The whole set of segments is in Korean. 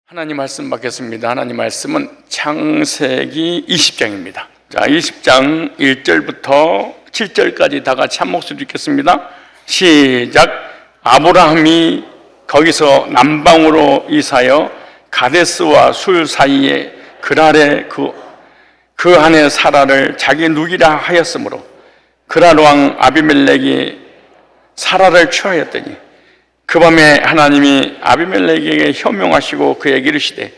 하나님 말씀 받겠습니다. 하나님 말씀은 창세기 20장입니다. 자, 20장 1절부터 7절까지 다 같이 한 목소리 읽겠습니다. 시작. 아브라함이 거기서 남방으로 이사여 가데스와 술 사이에 그랄에 그 안에 사라를 자기 누이라 하였으므로 그랄 왕 아비멜렉이 사라를 취하였더니 그 밤에 하나님이 아비멜렉에게 현명하시고 그에게 이르시되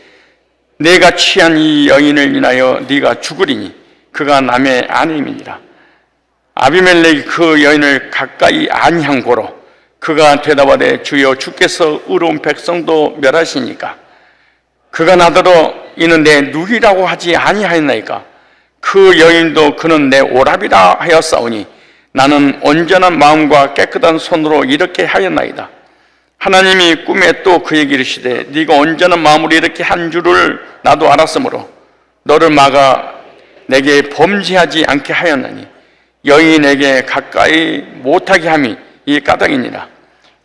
내가 취한 이 여인을 인하여 네가 죽으리니 그가 남의 아내임이니라. 아비멜렉이 그 여인을 가까이 아니한 고로 그가 대답하되 주여 주께서 의로운 백성도 멸하시니까 그가 나더러 이는 내 누이라고 하지 아니하였나이까. 그 여인도 그는 내 오랍이라 하였사오니 나는 온전한 마음과 깨끗한 손으로 이렇게 하였나이다. 하나님이 꿈에 또 그에게 이르시되 네가 온전한 마음으로 이렇게 한 줄을 나도 알았으므로 너를 막아 내게 범죄하지 않게 하였나니 여인에게 가까이 못하게 함이 이 까닭이니라.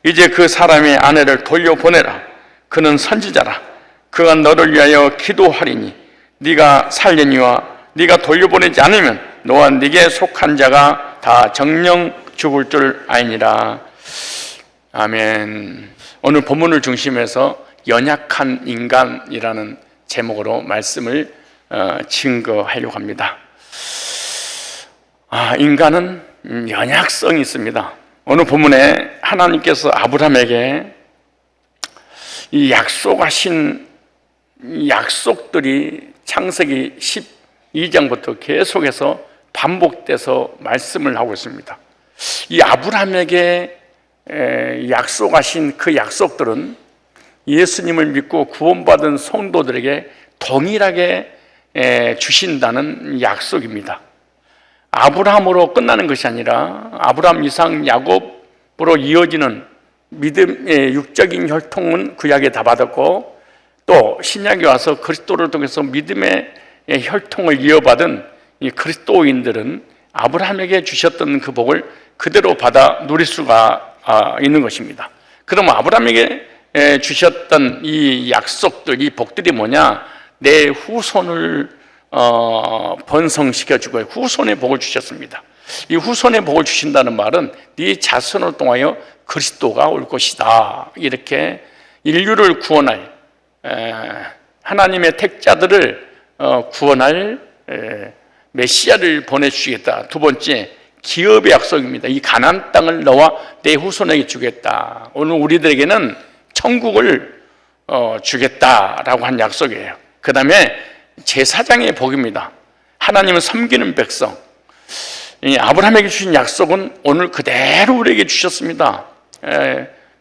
이제 그 사람의 아내를 돌려보내라. 그는 선지자라. 그가 너를 위하여 기도하리니 네가 살려니와 네가 돌려보내지 않으면 너와 네게 속한 자가 다 정령 죽을 줄 아니니라. 아멘. 오늘 본문을 중심해서 연약한 인간이라는 제목으로 말씀을 증거하려고 합니다. 인간은 연약성이 있습니다. 오늘 본문에 하나님께서 아브라함에게 이 약속하신 약속들이 창세기 12장부터 계속해서 반복돼서 말씀을 하고 있습니다. 이 아브라함에게 약속하신 그 약속들은 예수님을 믿고 구원받은 성도들에게 동일하게 주신다는 약속입니다. 아브라함으로 끝나는 것이 아니라 아브라함, 이삭, 야곱으로 이어지는 믿음의 육적인 혈통은 구약에 다 받았고 또 신약에 와서 그리스도를 통해서 믿음의 혈통을 이어받은 이 그리스도인들은 아브라함에게 주셨던 그 복을 그대로 받아 누릴 수가 있는 것입니다. 그럼 아브라함에게 주셨던 이 약속들, 이 복들이 뭐냐? 내 후손을 번성시켜주고 후손의 복을 주셨습니다. 이 후손의 복을 주신다는 말은 네 자손을 통하여 그리스도가 올 것이다. 이렇게 인류를 구원할 하나님의 택자들을 구원할 메시아를 보내주시겠다. 두 번째, 기업의 약속입니다. 이 가나안 땅을 너와 내 후손에게 주겠다. 오늘 우리들에게는 천국을 주겠다라고 한 약속이에요. 그 다음에 제사장의 복입니다. 하나님을 섬기는 백성. 이 아브라함에게 주신 약속은 오늘 그대로 우리에게 주셨습니다.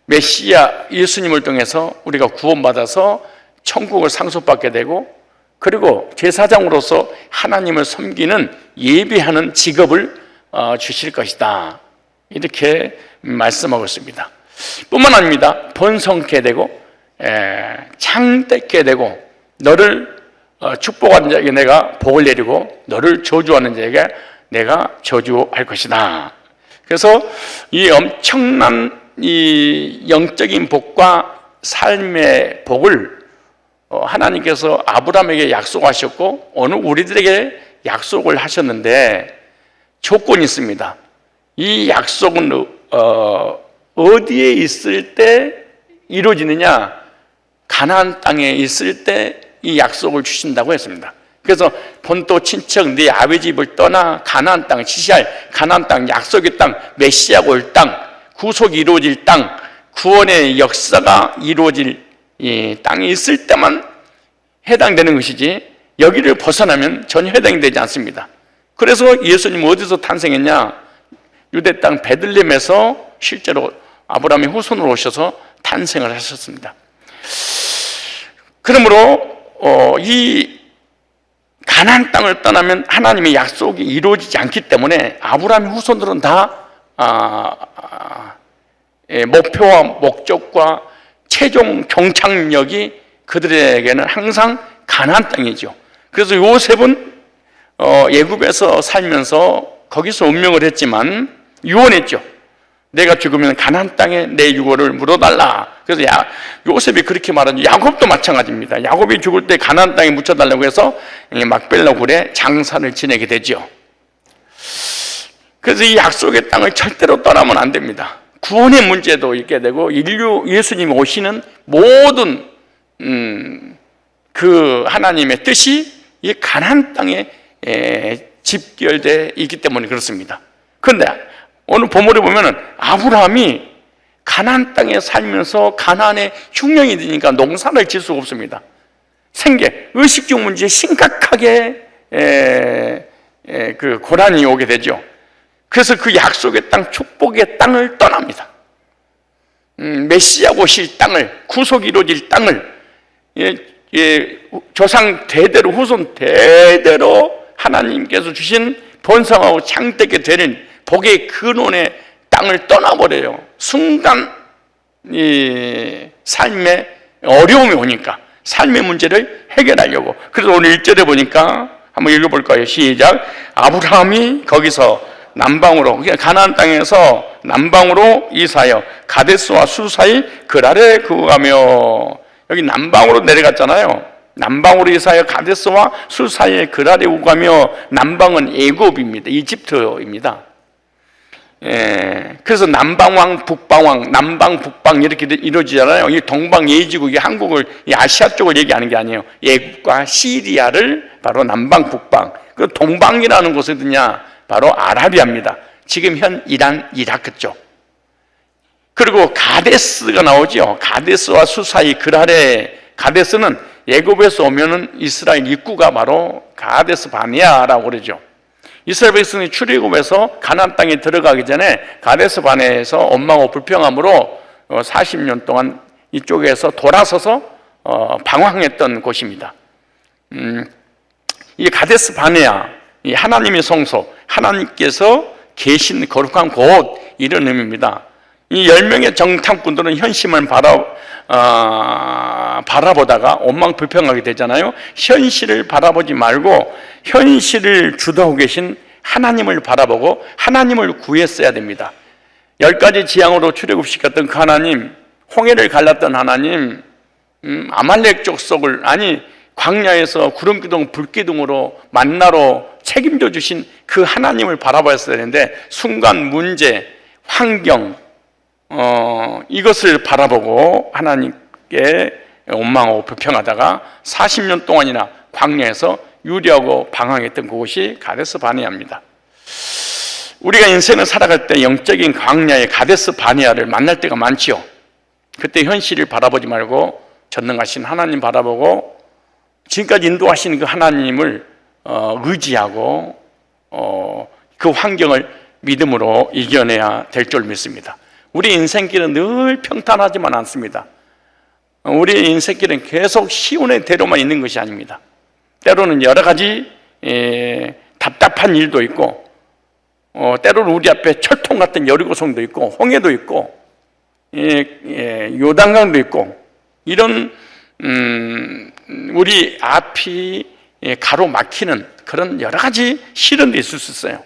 메시아 예수님을 통해서 우리가 구원받아서 천국을 상속받게 되고 그리고 제사장으로서 하나님을 섬기는 예배하는 직업을 주실 것이다. 이렇게 말씀하고 있습니다. 뿐만 아닙니다. 번성케 되고 창대케 되고 너를 축복하는 자에게 내가 복을 내리고 너를 저주하는 자에게 내가 저주할 것이다. 그래서 이 엄청난 이 영적인 복과 삶의 복을 하나님께서 아브라함에게 약속하셨고 오늘 우리들에게 약속을 하셨는데 조건이 있습니다. 이 약속은 어디에 있을 때 이루어지느냐? 가나안 땅에 있을 때 이 약속을 주신다고 했습니다. 그래서 본토 친척 네 아버지 집을 떠나 가나안 땅 지시할 가나안 땅 약속의 땅 메시아가 올 땅 구속이 이루어질 땅 구원의 역사가 이루어질 이 땅에 있을 때만 해당되는 것이지 여기를 벗어나면 전혀 해당이 되지 않습니다. 그래서 예수님 어디서 탄생했냐? 유대 땅 베들레헴에서 실제로 아브라함의 후손으로 오셔서 탄생을 하셨습니다. 그러므로 이 가나안 땅을 떠나면 하나님의 약속이 이루어지지 않기 때문에 아브라함의 후손들은 다 목표와 목적과 최종 종착역이 그들에게는 항상 가나안 땅이죠. 그래서 요셉은 애굽에서 살면서 거기서 운명을 했지만 유언했죠. 내가 죽으면 가나안 땅에 내 유골을 묻어달라. 그래서 요셉이 그렇게 말하죠. 야곱도 마찬가지입니다. 야곱이 죽을 때 가나안 땅에 묻혀달라고 해서 막벨라 굴에 장사를 지내게 되죠. 그래서 이 약속의 땅을 절대로 떠나면 안 됩니다. 구원의 문제도 있게 되고 예수님이 오시는 모든 그 하나님의 뜻이 이 가나안 땅에 집결되어 있기 때문에 그렇습니다. 그런데 오늘 본문에 보면은 아브라함이 가나안 땅에 살면서 가나안의 흉년이 되니까 농사를 질 수가 없습니다. 의식주 문제에 심각하게 그 고난이 오게 되죠. 그래서 그 약속의 땅, 축복의 땅을 떠납니다. 메시아 오실 땅을, 구속이 이루어질 땅을, 조상 대대로, 후손 대대로 하나님께서 주신 번성하고 창대게 되는 복의 근원의 땅을 떠나버려요. 순간 이 삶에 어려움이 오니까 삶의 문제를 해결하려고. 그래서 오늘 1절에 보니까 한번 읽어볼까요? 시작. 아브라함이 거기서 남방으로, 가나안 땅에서 남방으로 이사하여 가데스와 수 사이 그랄에 거하며, 여기 남방으로 내려갔잖아요. 남방으로 이사하여 가데스와 수 사이에 그랄에 거하며, 남방은 애굽입니다. 이집트입니다. 그래서 남방왕, 북방왕, 남방, 북방 이렇게 이루어지잖아요. 이 동방예지국, 한국을, 이 아시아 쪽을 얘기하는 게 아니에요. 애굽과 시리아를 바로 남방, 북방. 그 동방이라는 곳이 어디냐? 바로 아라비아입니다. 지금 현 이란, 이라크 쪽. 그리고 가데스가 나오죠. 가데스와 수 사이 그랄에, 가데스는 애굽에서 오면은 이스라엘 입구가 바로 가데스 바네아라고 그러죠. 이스라엘 백성이 출애굽에서 가나안 땅에 들어가기 전에 가데스 바네아에서 원망하고 불평함으로 40년 동안 이쪽에서 돌아서서 방황했던 곳입니다. 이 가데스 바네아, 이 하나님의 성소, 하나님께서 계신 거룩한 곳, 이런 의미입니다. 이 10명의 정탐꾼들은 현실만 바라보다가 원망불평하게 되잖아요. 현실을 바라보지 말고 현실을 주도하고 계신 하나님을 바라보고 하나님을 구했어야 됩니다. 10가지 지향으로 출애굽시켰던 그 하나님, 홍해를 갈랐던 하나님, 아말렉 족속을, 광야에서 구름기둥, 불기둥으로 만나로 책임져 주신 그 하나님을 바라보았어야 되는데, 순간 문제, 환경, 이것을 바라보고 하나님께 원망하고 불평하다가 40년 동안이나 광야에서 유리하고 방황했던 그곳이 가데스 바네아입니다. 우리가 인생을 살아갈 때 영적인 광야의 가데스 바네아를 만날 때가 많지요. 그때 현실을 바라보지 말고 전능하신 하나님 바라보고 지금까지 인도하시는 그 하나님을 의지하고 그 환경을 믿음으로 이겨내야 될 줄 믿습니다. 우리 인생길은 늘 평탄하지만 않습니다. 우리 인생길은 계속 시온의 대로만 있는 것이 아닙니다. 때로는 여러 가지 답답한 일도 있고, 때로는 우리 앞에 철통 같은 여리고성도 있고, 홍해도 있고, 요단강도 있고, 이런 우리 앞이 가로막히는 그런 여러 가지 시련도 있을 수 있어요.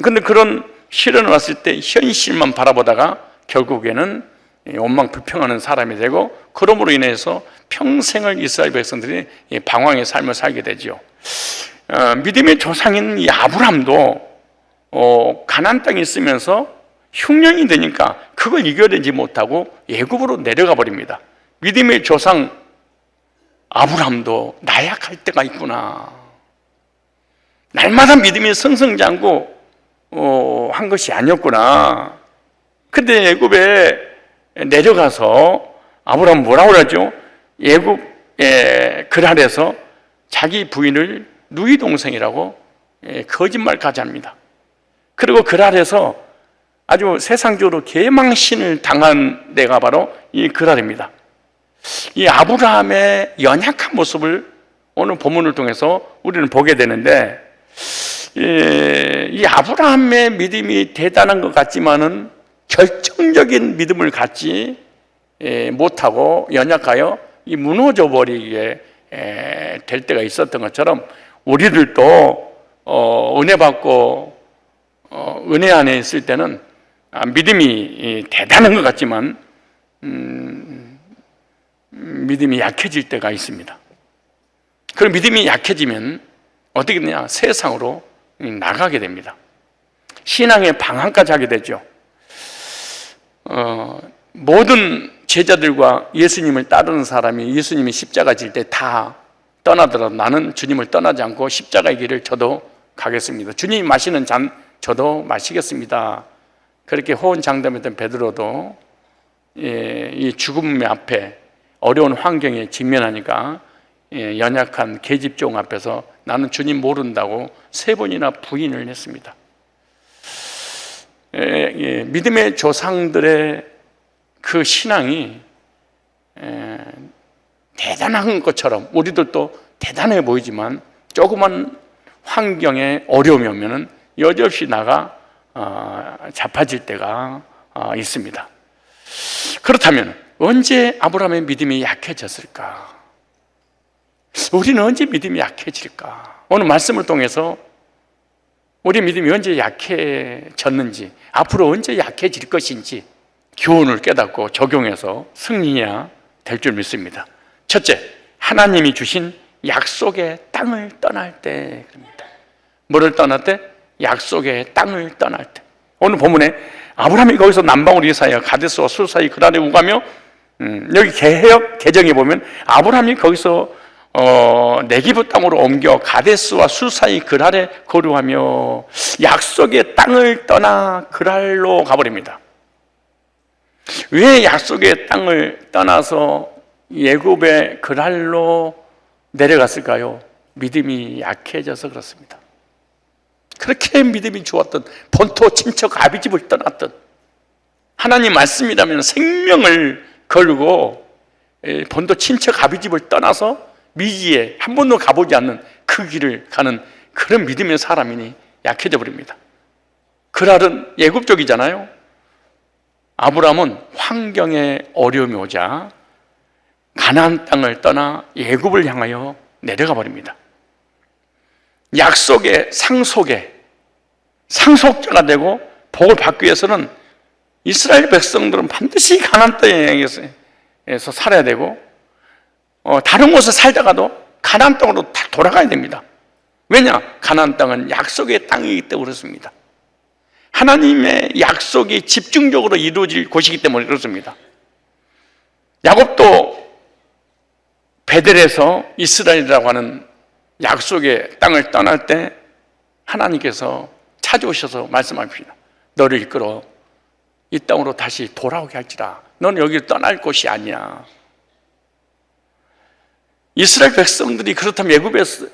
그런데 그런 시련을 왔을 때 현실만 바라보다가 결국에는 원망불평하는 사람이 되고, 그러므로 인해서 평생을 이스라엘 백성들이 방황의 삶을 살게 되죠. 믿음의 조상인 이 아브람도 가나안 땅에 있으면서 흉년이 되니까 그걸 이겨내지 못하고 애굽으로 내려가 버립니다. 믿음의 조상 아브람도 나약할 때가 있구나. 날마다 믿음이 승승장구 한 것이 아니었구나. 근데 애굽에 내려가서 아브람 뭐라고 그러죠? 애굽의 그랄에서 자기 부인을 누이 동생이라고 거짓말까지 합니다. 그리고 그랄에서 아주 세상적으로 개망신을 당한 데가 바로 이 그랄입니다. 이 아브라함의 연약한 모습을 오늘 본문을 통해서 우리는 보게 되는데, 이 아브라함의 믿음이 대단한 것 같지만은 결정적인 믿음을 갖지 못하고 연약하여 이 무너져 버리게 될 때가 있었던 것처럼, 우리들도 은혜 받고 은혜 안에 있을 때는 믿음이 대단한 것 같지만 믿음이 약해질 때가 있습니다. 그럼 믿음이 약해지면 어떻게 되냐? 세상으로 나가게 됩니다. 신앙의 방황까지 하게 되죠. 모든 제자들과 예수님을 따르는 사람이 예수님이 십자가 질 때 다 떠나더라도 나는 주님을 떠나지 않고 십자가의 길을 저도 가겠습니다. 주님이 마시는 잔 저도 마시겠습니다. 그렇게 호언장담했던 베드로도 이 죽음의 앞에 어려운 환경에 직면하니까 연약한 계집종 앞에서 나는 주님 모른다고 3번이나 부인을 했습니다. 믿음의 조상들의 그 신앙이 대단한 것처럼 우리들도 대단해 보이지만 조그만 환경에 어려움이 오면 여지없이 나가 자빠질 때가 있습니다. 그렇다면 언제 아브라함의 믿음이 약해졌을까? 우리는 언제 믿음이 약해질까? 오늘 말씀을 통해서 우리 믿음이 언제 약해졌는지, 앞으로 언제 약해질 것인지 교훈을 깨닫고 적용해서 승리해야 될 줄 믿습니다. 첫째, 하나님이 주신 약속의 땅을 떠날 때 그럽니다. 뭐를 떠날 때? 약속의 땅을 떠날 때. 오늘 본문에 아브라함이 거기서 남방으로 이사하여 가데스와 술 사이 그랄에 오가며 여기 개혁 개정에 보면 아브라함이 거기서 네기브 땅으로 옮겨 가데스와 술 사이 그랄에 거류하며 약속의 땅을 떠나 그랄로 가버립니다. 왜 약속의 땅을 떠나서 애굽의 그랄로 내려갔을까요? 믿음이 약해져서 그렇습니다. 그렇게 믿음이 좋았던 본토 친척 아비집을 떠났던 하나님 말씀이라면 생명을 걸고 본토 친척 아비집을 떠나서 미지에 한 번도 가보지 않는 그 길을 가는 그런 믿음의 사람이니 약해져 버립니다. 그랄은 애굽 쪽이잖아요. 아브라함은 환경에 어려움이 오자 가나안 땅을 떠나 애굽을 향하여 내려가 버립니다. 약속의 상속자가 되고 복을 받기 위해서는 이스라엘 백성들은 반드시 가나안 땅에서 살아야 되고 다른 곳에 살다가도 가나안 땅으로 다 돌아가야 됩니다. 왜냐? 가나안 땅은 약속의 땅이기 때문에 그렇습니다. 하나님의 약속이 집중적으로 이루어질 곳이기 때문에 그렇습니다. 야곱도 베델에서 이스라엘이라고 하는 약속의 땅을 떠날 때 하나님께서 찾아오셔서 말씀하십니다. 너를 이끌어 이 땅으로 다시 돌아오게 할지라. 너는 여기를 떠날 곳이 아니야. 이스라엘 백성들이 그렇다면 애굽에서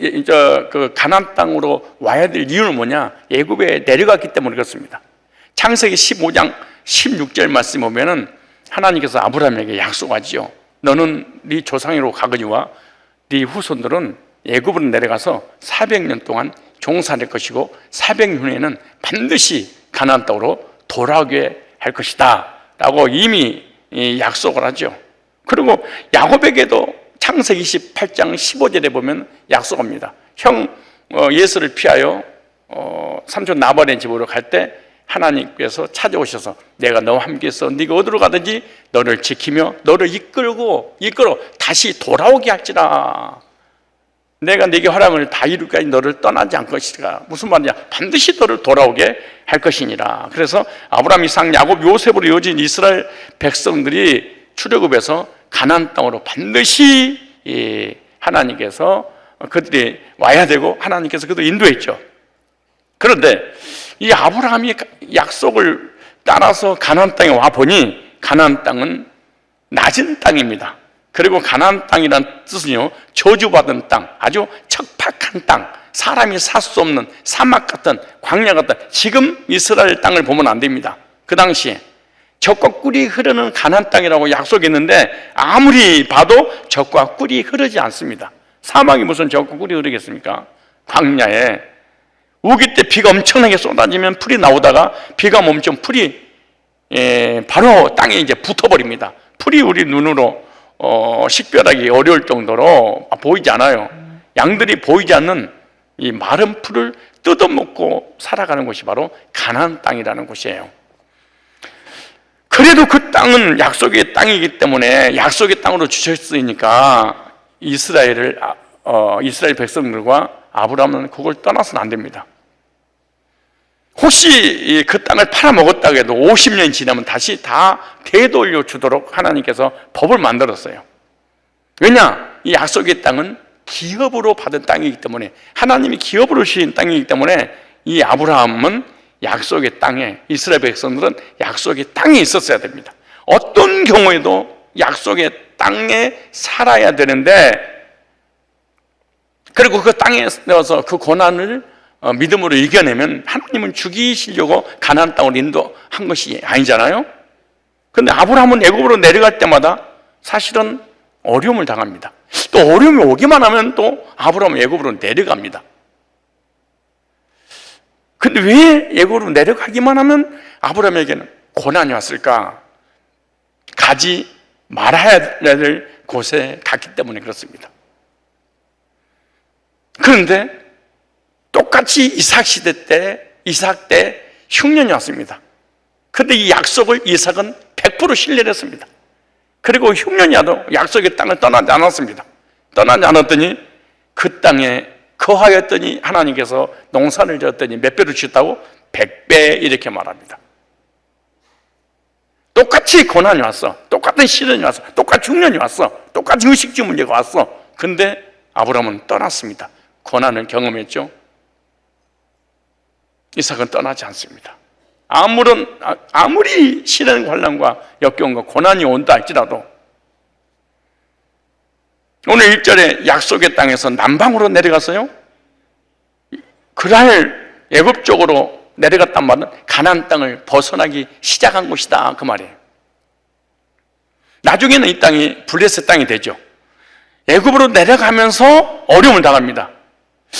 그 가나안 땅으로 와야 될 이유는 뭐냐? 애굽에 내려갔기 때문에 그렇습니다. 창세기 15장 16절 말씀 보면은 하나님께서 아브라함에게 약속하지요. 너는 네 조상으로 가거니와 네 후손들은 애굽으로 내려가서 400년 동안 종살이할 것이고 400년 후에는 반드시 가나안 땅으로 돌아오게 할 것이다 라고 이미 약속을 하죠. 그리고 야곱에게도 창세기 28장 15절에 보면 약속합니다. 형 예수를 피하여 삼촌 나발의 집으로 갈 때 하나님께서 찾아오셔서 내가 너와 함께 있어 네가 어디로 가든지 너를 지키며 너를 이끌어 다시 돌아오게 할지라. 내가 네게 허락을 다 이루기까지 너를 떠나지 않을 것이라. 무슨 말이냐? 반드시 너를 돌아오게 할 것이니라. 그래서 아브라함, 이삭, 야곱, 요셉으로 이어진 이스라엘 백성들이 출애굽에서 가나안 땅으로 반드시 하나님께서 그들이 와야 되고 하나님께서 그들을 인도했죠. 그런데 이 아브라함이 약속을 따라서 가나안 땅에 와 보니 가나안 땅은 낮은 땅입니다. 그리고 가나안 땅이란 뜻은요, 저주받은 땅, 아주 척박한 땅, 사람이 살 수 없는 사막 같은 광야 같은, 지금 이스라엘 땅을 보면 안 됩니다. 그 당시에 젖과 꿀이 흐르는 가나안 땅이라고 약속했는데 아무리 봐도 젖과 꿀이 흐르지 않습니다. 사막이 무슨 젖과 꿀이 흐르겠습니까? 광야에 우기 때 비가 엄청나게 쏟아지면 풀이 나오다가 비가 멈추면 풀이 바로 땅에 이제 붙어버립니다. 풀이 우리 눈으로 식별하기 어려울 정도로 보이지 않아요. 양들이 보이지 않는 이 마른 풀을 뜯어먹고 살아가는 곳이 바로 가나안 땅이라는 곳이에요. 그래도 그 땅은 약속의 땅이기 때문에 약속의 땅으로 주셨으니까 이스라엘 백성들과 아브라함은 그걸 떠나서는 안 됩니다. 혹시 그 땅을 팔아먹었다고 해도 50년이 지나면 다시 다 되돌려 주도록 하나님께서 법을 만들었어요. 왜냐? 이 약속의 땅은 기업으로 받은 땅이기 때문에, 하나님이 기업으로 주신 땅이기 때문에 이 아브라함은 약속의 땅에, 이스라엘 백성들은 약속의 땅에 있었어야 됩니다. 어떤 경우에도 약속의 땅에 살아야 되는데, 그리고 그 땅에 내어서 그 고난을 믿음으로 이겨내면 하나님은 죽이시려고 가나안 땅으로 인도한 것이 아니잖아요. 그런데 아브라함은 애굽으로 내려갈 때마다 사실은 어려움을 당합니다. 또 어려움이 오기만 하면 또 아브라함은 애굽으로 내려갑니다. 근데 왜 애굽으로 내려가기만 하면 아브라함에게는 고난이 왔을까? 가지 말아야 될 곳에 갔기 때문에 그렇습니다. 그런데 똑같이 이삭 시대 때, 이삭 때 흉년이 왔습니다. 그런데 이 약속을 이삭은 100% 신뢰를 했습니다. 그리고 흉년이 와도 약속의 땅을 떠나지 않았습니다. 떠나지 않았더니 그 땅에 거하였더니 하나님께서 농사를 지었더니 몇 배로 주셨다고? 100배 이렇게 말합니다. 똑같이 고난이 왔어. 똑같은 시련이 왔어. 똑같이 흉년이 왔어. 똑같이 의식주 문제가 왔어. 근데 아브라함은 떠났습니다. 고난을 경험했죠. 이삭은 떠나지 않습니다. 아무리 시련 관람과 역경과 고난이 온다 할지라도 오늘 1절에 약속의 땅에서 남방으로 내려갔어요. 그날 애굽 쪽으로 내려갔단 말은 가나안 땅을 벗어나기 시작한 곳이다 그 말이에요. 나중에는 이 땅이 블레셋 땅이 되죠. 애굽으로 내려가면서 어려움을 당합니다.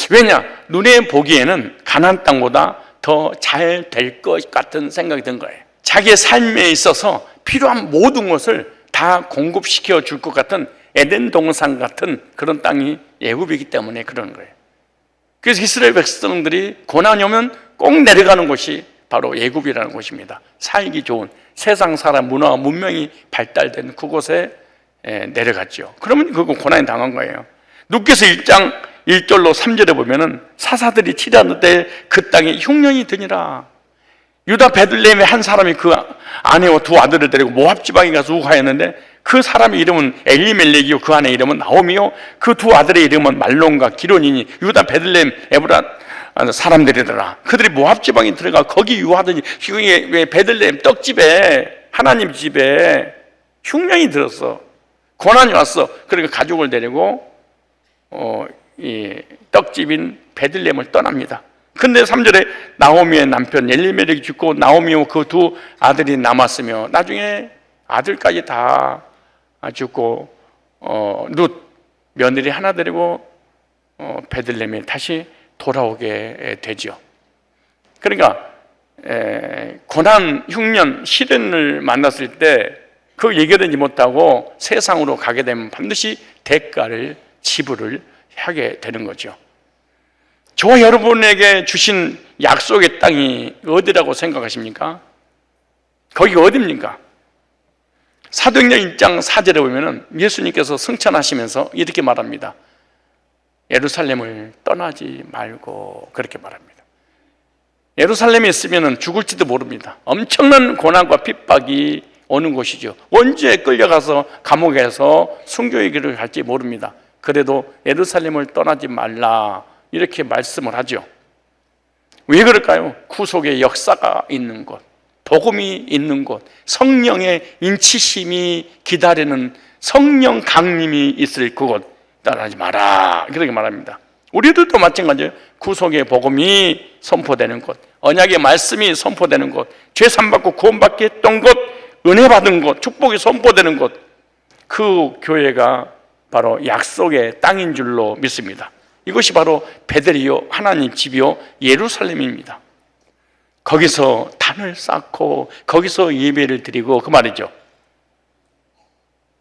왜냐? 눈에 보기에는 가나안 땅보다 더 잘 될 것 같은 생각이 든 거예요. 자기의 삶에 있어서 필요한 모든 것을 다 공급시켜 줄 것 같은 에덴 동산 같은 그런 땅이 애굽이기 때문에 그런 거예요. 그래서 이스라엘 백성들이 고난이 오면 꼭 내려가는 곳이 바로 애굽이라는 곳입니다. 살기 좋은 세상 사람 문화와 문명이 발달된 그곳에 내려갔죠. 그러면 그거 고난이 당한 거예요. 룻기서 1장 1절로 3절에 보면은 사사들이 치려는데 그 땅에 흉년이 드니라. 유다 베들레헴의 한 사람이 그 아내와 두 아들을 데리고 모압 지방에 가서 우하였는데 그 사람의 이름은 엘리멜렉이요 그 아내의 이름은 나오미요 그 두 아들의 이름은 말론과 기론이니 유다 베들레헴 에브라 사람들이더라. 그들이 모압 지방에 들어가 거기 유하더니 왜 베들레헴 떡집에 하나님 집에 흉년이 들었어. 고난이 왔어. 그러니까 가족을 데리고 이 떡집인 베들레헴을 떠납니다. 근데 3절에 나오미의 남편 엘리멜렉이 죽고 나오미와 그 두 아들이 남았으며 나중에 아들까지 다 죽고 룻 며느리 하나 데리고 베들레헴에 다시 돌아오게 되죠. 그러니까 고난, 흉년, 시련을 만났을 때 그 예결하지 못하고 세상으로 가게 되면 반드시 대가를 지불을 하게 되는 거죠. 저와 여러분에게 주신 약속의 땅이 어디라고 생각하십니까? 거기가 어디입니까? 사도행전 1장 4절에 보면 예수님께서 승천하시면서 이렇게 말합니다. 예루살렘을 떠나지 말고 그렇게 말합니다. 예루살렘에 있으면 죽을지도 모릅니다. 엄청난 고난과 핍박이 오는 곳이죠. 언제 끌려가서 감옥에서 순교의 길을 갈지 모릅니다. 그래도 예루살렘을 떠나지 말라 이렇게 말씀을 하죠. 왜 그럴까요? 구속의 역사가 있는 곳, 복음이 있는 곳, 성령의 인치심이 기다리는 성령 강림이 있을 그곳 떠나지 마라 그렇게 말합니다. 우리들도 마찬가지예요. 구속의 복음이 선포되는 곳, 언약의 말씀이 선포되는 곳, 죄산받고 구원받게 했던 곳, 은혜 받은 곳, 축복이 선포되는 곳, 그 교회가 바로 약속의 땅인 줄로 믿습니다. 이것이 바로 베델이요 하나님 집이요 예루살렘입니다. 거기서 단을 쌓고 거기서 예배를 드리고 그 말이죠.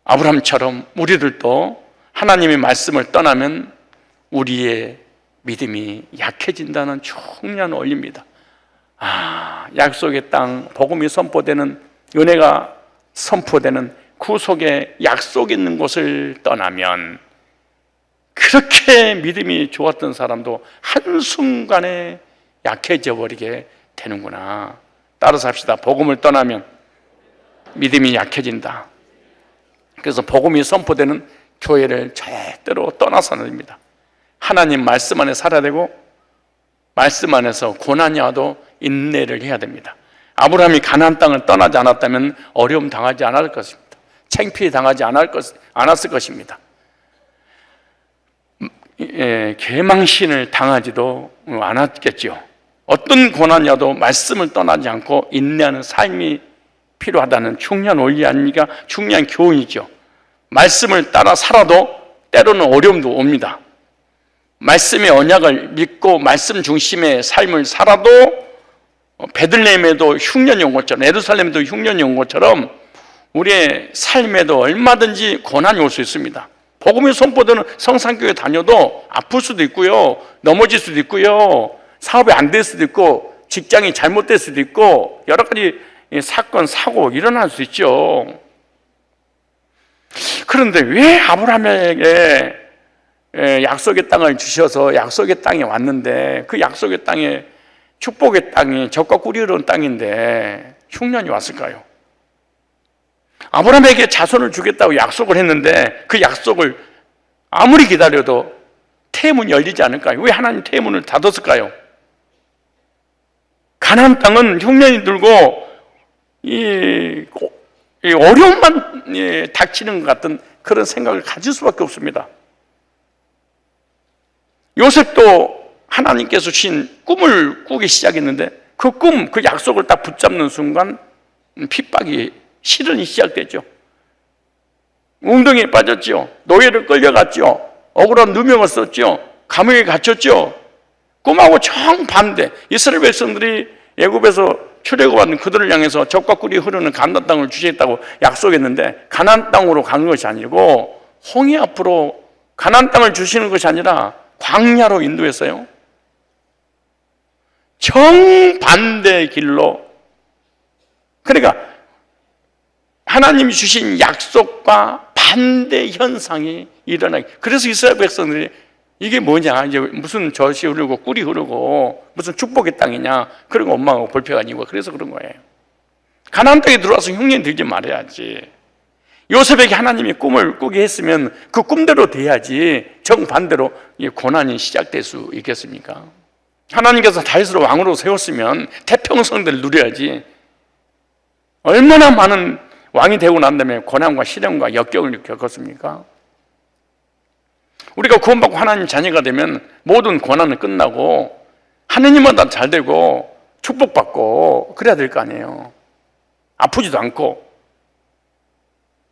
아브라함처럼 우리들도 하나님의 말씀을 떠나면 우리의 믿음이 약해진다는 중요한 원리입니다. 약속의 땅, 복음이 선포되는 은혜가 선포되는 구속의 약속 있는 곳을 떠나면 그렇게 믿음이 좋았던 사람도 한순간에 약해져 버리게 되는구나. 따라서 합시다. 복음을 떠나면 믿음이 약해진다. 그래서 복음이 선포되는 교회를 절대로 떠나서는 안 됩니다. 하나님 말씀 안에 살아야 되고, 말씀 안에서 고난이 와도 인내를 해야 됩니다. 아브라함이 가나안 땅을 떠나지 않았다면 어려움 당하지 않을 것입니다. 창피해 당하지 않았을 것입니다. 개망신을 당하지도 않았겠죠. 어떤 고난이 와도 말씀을 떠나지 않고 인내하는 삶이 필요하다는 중요한 원리 아닙니까? 중요한 교훈이죠. 말씀을 따라 살아도 때로는 어려움도 옵니다. 말씀의 언약을 믿고 말씀 중심의 삶을 살아도 베들레헴에도 흉년이 온 것처럼, 예루살렘에도 흉년이 온 것처럼 우리의 삶에도 얼마든지 고난이 올 수 있습니다. 복음이 선포되는 성산교회 다녀도 아플 수도 있고요, 넘어질 수도 있고요, 사업이 안 될 수도 있고, 직장이 잘못될 수도 있고, 여러 가지 사건, 사고 일어날 수 있죠. 그런데 왜 아브라함에게 약속의 땅을 주셔서 약속의 땅에 왔는데, 그 약속의 땅에, 축복의 땅이 젖과 꿀이 흐르는 땅인데 흉년이 왔을까요? 아브라함에게 자손을 주겠다고 약속을 했는데 그 약속을 아무리 기다려도 태문이 열리지 않을까요? 왜 하나님 태문을 닫았을까요? 가나안 땅은 흉년이 들고 이 어려움만 닥치는 것 같은 그런 생각을 가질 수밖에 없습니다. 요셉도 하나님께서 주신 꿈을 꾸기 시작했는데 그 꿈, 그 약속을 딱 붙잡는 순간 핍박이, 시련이 시작됐죠. 웅덩이에 빠졌죠. 노예를 끌려갔죠. 억울한 누명을 썼죠. 감옥에 갇혔죠. 꿈하고 정반대. 이스라엘 백성들이 애굽에서 출애굽하는 그들을 향해서 젖과 꿀이 흐르는 가나안 땅을 주시겠다고 약속했는데 가나안 땅으로 간 것이 아니고 홍해 앞으로, 가나안 땅을 주시는 것이 아니라 광야로 인도했어요. 정반대의 길로. 그러니까 하나님이 주신 약속과 반대 현상이 일어나기. 그래서 이스라엘 백성들이 이게 뭐냐, 이제 무슨 젖이 흐르고 꿀이 흐르고 무슨 축복의 땅이냐, 그런 거 원망하고 볼패가 아니고 그래서 그런 거예요. 가나안 땅에 들어와서 흉년이 들지 말아야지. 요셉에게 하나님이 꿈을 꾸게 했으면 그 꿈대로 돼야지 정반대로 고난이 시작될 수 있겠습니까? 하나님께서 다윗을 왕으로 세웠으면 태평성대를 누려야지. 얼마나 많은 왕이 되고 난 다음에 고난과 시련과 역경을 겪었습니까? 우리가 구원받고 하나님 자녀가 되면 모든 고난은 끝나고 하느님만 다 잘 되고 축복받고 그래야 될 거 아니에요. 아프지도 않고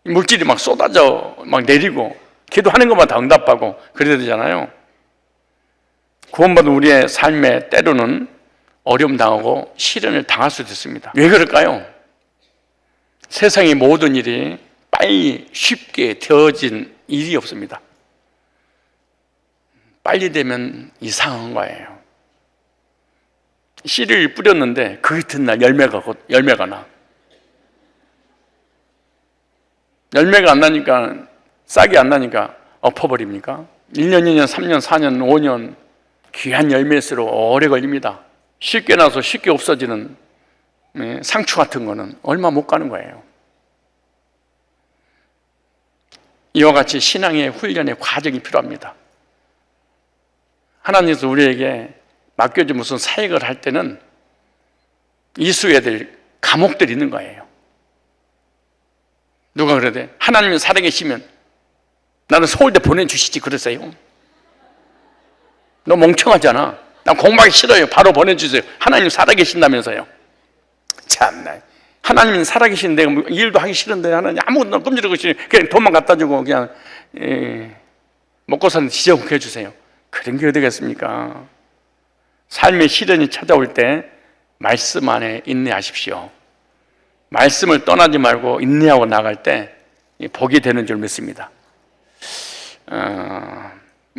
물질이 막 쏟아져 막 내리고 기도하는 것만 다 응답하고 그래야 되잖아요. 구원받은 우리의 삶에 때로는 어려움 당하고 시련을 당할 수도 있습니다. 왜 그럴까요? 세상의 모든 일이 빨리 쉽게 되어진 일이 없습니다. 빨리 되면 이상한 거예요. 씨를 뿌렸는데 그 이튿날 열매가 나. 열매가 안 나니까, 싹이 안 나니까 엎어버립니까? 1년, 2년, 3년, 4년, 5년 귀한 열매일수록 오래 걸립니다. 쉽게 나서 쉽게 없어지는 상추 같은 거는 얼마 못 가는 거예요. 이와 같이 신앙의 훈련의 과정이 필요합니다. 하나님께서 우리에게 맡겨진 무슨 사역을 할 때는 이수해야 될 과목들이 있는 거예요. 누가 그러대? 하나님이 살아계시면 나는 서울대 보내주시지 그러세요? 너 멍청하잖아. 나 공부하기 싫어요. 바로 보내주세요. 하나님 살아계신다면서요. 참나. 하나님 살아계신데 일도 하기 싫은데 하나님 아무것도 끔찍하고 싫어요. 그냥 돈만 갖다 주고 그냥 먹고 사는 지저분게 해주세요. 그런 게 어디 겠습니까? 삶의 시련이 찾아올 때 말씀 안에 인내하십시오. 말씀을 떠나지 말고 인내하고 나갈 때 복이 되는 줄 믿습니다.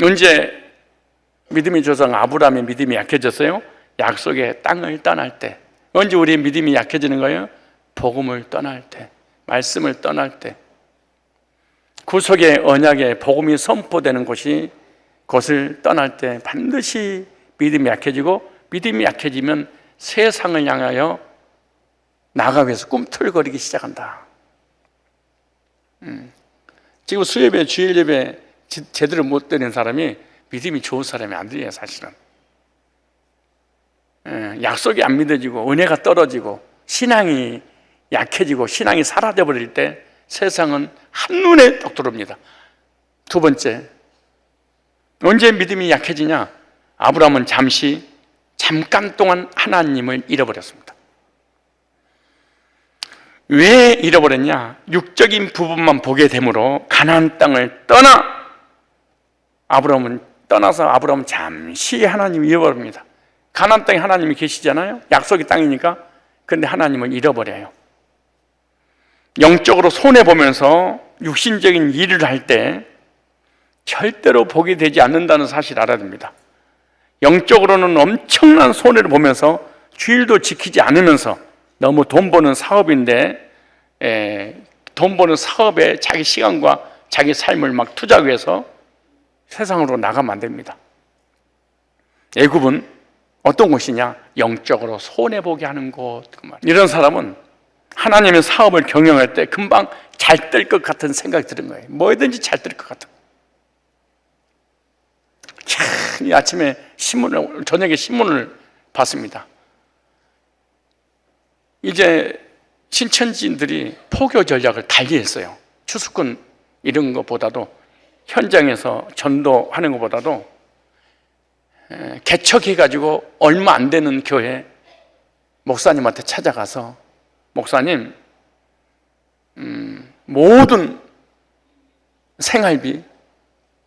언제 믿음의 조상 아브라함의 믿음이 약해졌어요? 약속의 땅을 떠날 때. 언제 우리의 믿음이 약해지는 거예요? 복음을 떠날 때, 말씀을 떠날 때, 구속의 언약의 복음이 선포되는 곳을 떠날 때 반드시 믿음이 약해지고, 믿음이 약해지면 세상을 향하여 나가기 위해서 꿈틀거리기 시작한다. 지금 수예배, 주일예배 제대로 못 드리는 사람이 믿음이 좋은 사람이 안 돼요, 사실은. 약속이 안 믿어지고 은혜가 떨어지고 신앙이 약해지고 신앙이 사라져버릴 때 세상은 한눈에 떡 들어옵니다. 두 번째, 언제 믿음이 약해지냐? 아브라함은 잠깐 동안 하나님을 잃어버렸습니다. 왜 잃어버렸냐? 육적인 부분만 보게 되므로 가나안 땅을 아브라함은 잠시 하나님을 잃어버립니다. 가나안 땅에 하나님이 계시잖아요. 약속의 땅이니까. 그런데 하나님을 잃어버려요. 영적으로 손해보면서 육신적인 일을 할 때 절대로 복이 되지 않는다는 사실을 알아야 됩니다. 영적으로는 엄청난 손해를 보면서 주일도 지키지 않으면서 너무 돈 버는 사업인데 돈 버는 사업에 자기 시간과 자기 삶을 막 투자하기 위해서 세상으로 나가면 안 됩니다. 애굽은 어떤 곳이냐? 영적으로 손해보게 하는 곳. 이런 사람은 하나님의 사업을 경영할 때 금방 잘 될 것 같은 생각이 드는 거예요. 뭐든지 잘 될 것 같은. 이 아침에 저녁에 신문을 봤습니다. 이제 신천지인들이 포교 전략을 달리했어요. 추수꾼 이런 것보다도, 현장에서 전도하는 것보다도 개척해가지고 얼마 안 되는 교회 목사님한테 찾아가서, 목사님, 모든 생활비,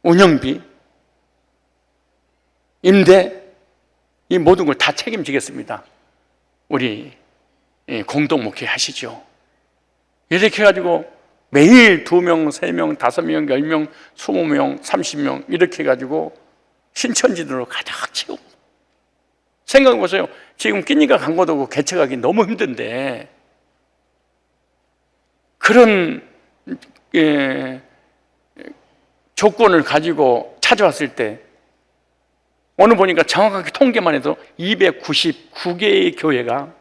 운영비, 임대, 이 모든 걸 다 책임지겠습니다. 우리 공동 목회 하시죠. 이렇게 해가지고 매일 2명, 3명, 5명, 10명, 20명, 30명 이렇게 해가지고 신천지들로 가득 채우고. 생각해보세요. 지금 끼니가 광고도 개척하기 너무 힘든데 그런 조건을 가지고 찾아왔을 때, 오늘 보니까 정확하게 통계만 해도 299개의 교회가,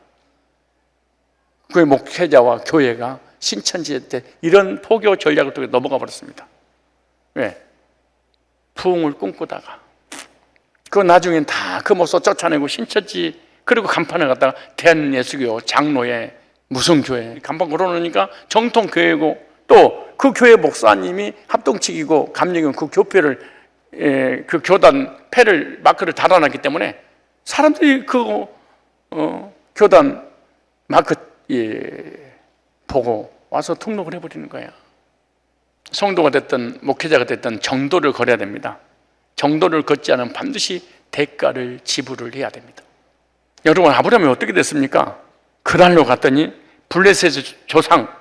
그 목회자와 교회가 신천지 때 이런 포교 전략을 통해 넘어가 버렸습니다. 왜? 부흥을 꿈꾸다가 그 나중엔 다 그 목사 쫓아내고 신천지, 그리고 간판을 갖다가 대한예수교 장로회 무슨 교회 간판 걸어놓으니까 정통 교회고, 또 그 교회 목사님이 합동측이고 감리교는 그 교회를 그 교단 패를 마크를 달아놨기 때문에 사람들이 그 교단 마크 보고 와서 등록을 해버리는 거야. 성도가 됐든 목회자가 됐든 정도를 걸어야 됩니다. 정도를 걷지 않으면 반드시 대가를 지불을 해야 됩니다. 여러분, 아브라함이 어떻게 됐습니까? 그랄로 갔더니 블레셋의 조상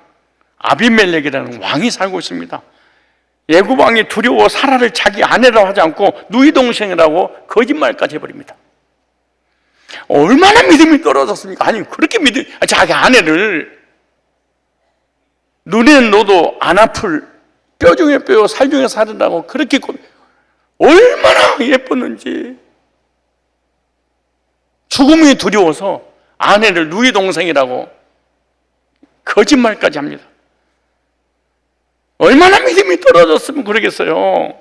아비멜렉이라는 왕이 살고 있습니다. 애굽 왕이 두려워 사라를 자기 아내라고 하지 않고 누이 동생이라고 거짓말까지 해버립니다. 얼마나 믿음이 떨어졌습니까? 아니, 그렇게 자기 아내를 눈에는 넣어도 안 아플 뼈 중에 뼈, 살 중에 살이라고 그렇게 얼마나 예뻤는지. 죽음이 두려워서 아내를 누이 동생이라고 거짓말까지 합니다. 얼마나 믿음이 떨어졌으면 그러겠어요.